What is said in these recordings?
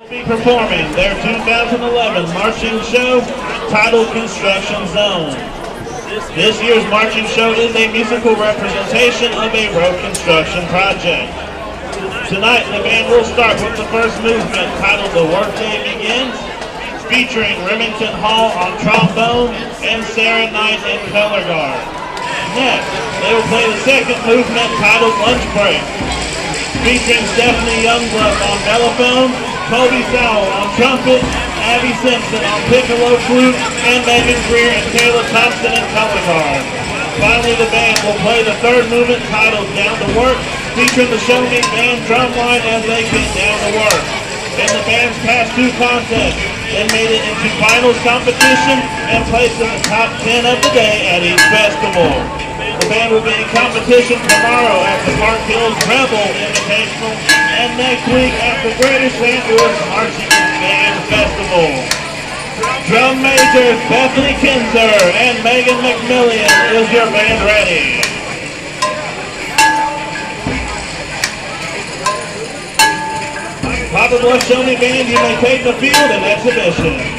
Be performing their 2011 marching show titled Construction Zone. This year's marching show is a musical representation of a road construction project. Tonight the band will start with the first movement titled The Workday Begins, featuring Remington Hall on trombone and Sarah Knight in color guard. Next, they will play the second movement titled Lunch Break, featuring Stephanie Youngblood on mellophone, Kobe Sowell on trumpet, Abby Simpson on piccolo flute, and Megan Greer and Taylor Thompson in color guard. Finally, the band will play the third movement titled Down to Work, featuring the ShoMe band drum line as they get down to work. In the band's past two contests, they made it into finals competition and placed in the top 10 of the day at each festival. The band will be in competition tomorrow at the Park Hills Rebel Invitational and next week at the Greater St. Louis Marching Band Festival. Drum majors Bethany Kinzer and Megan McMillian, is your band ready? Poplar Bluff ShoMe band, you may take the field in exhibition.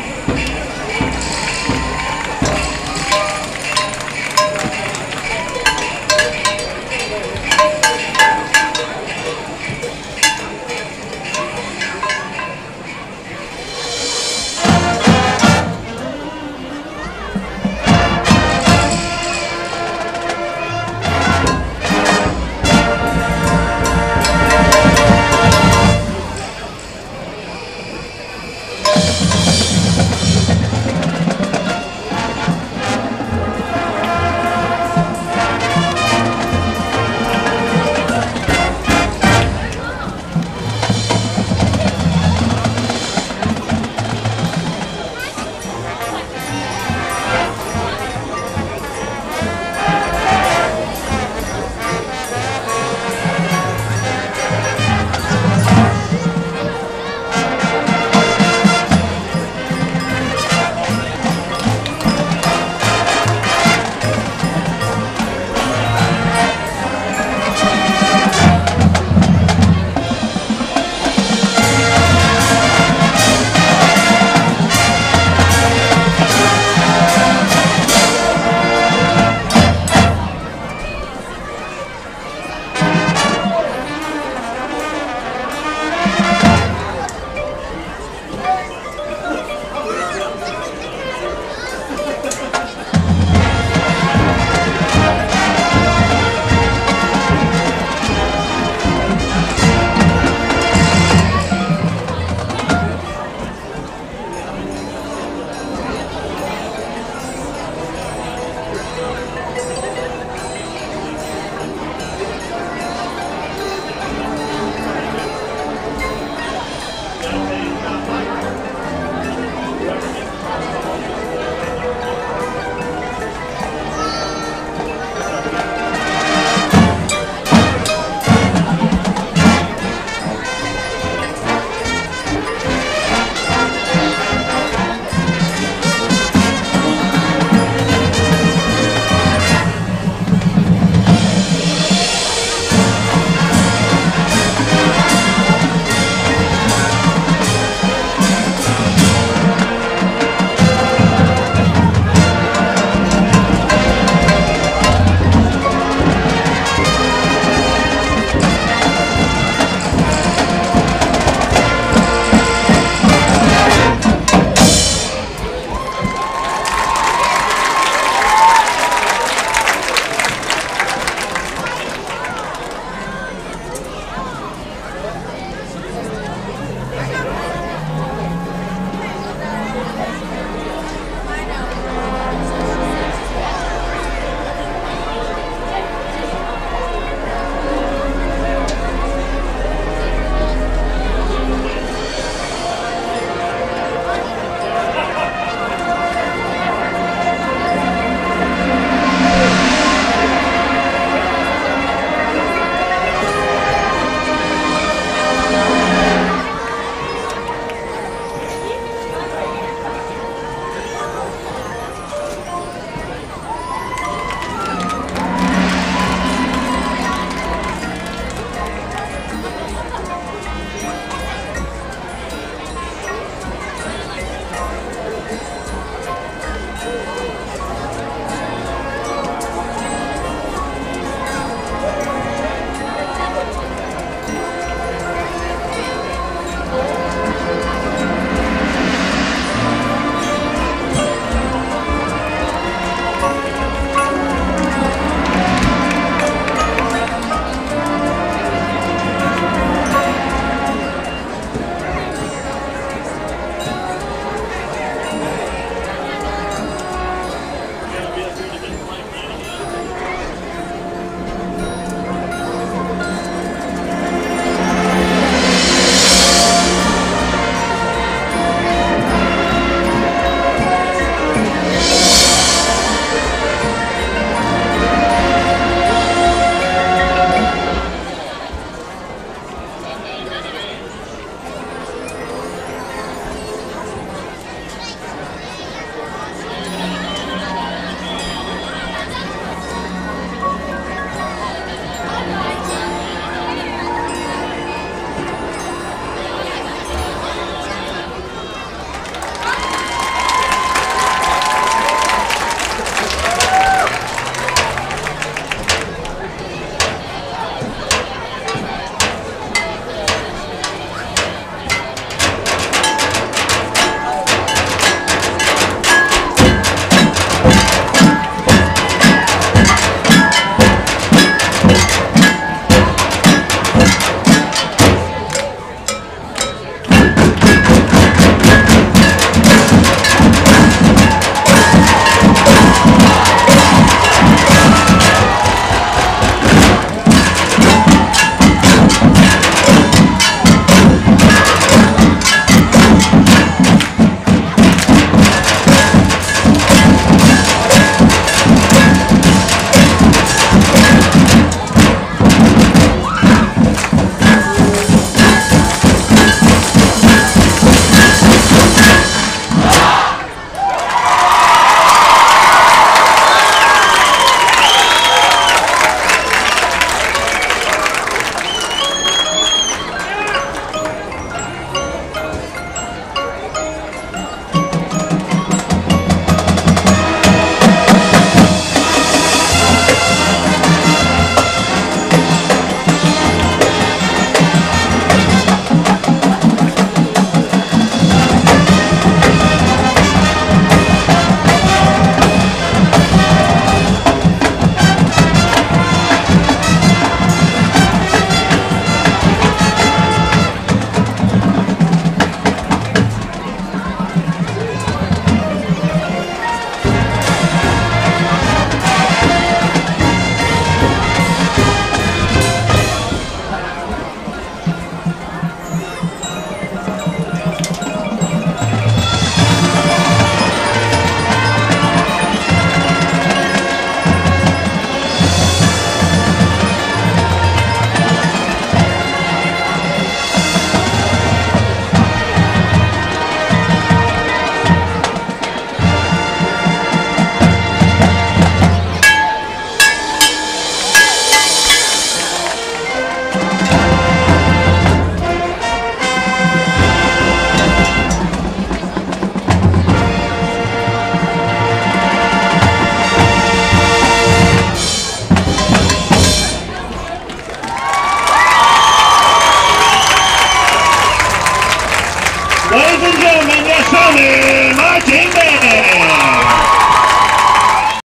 Ladies and gentlemen, your ShoMe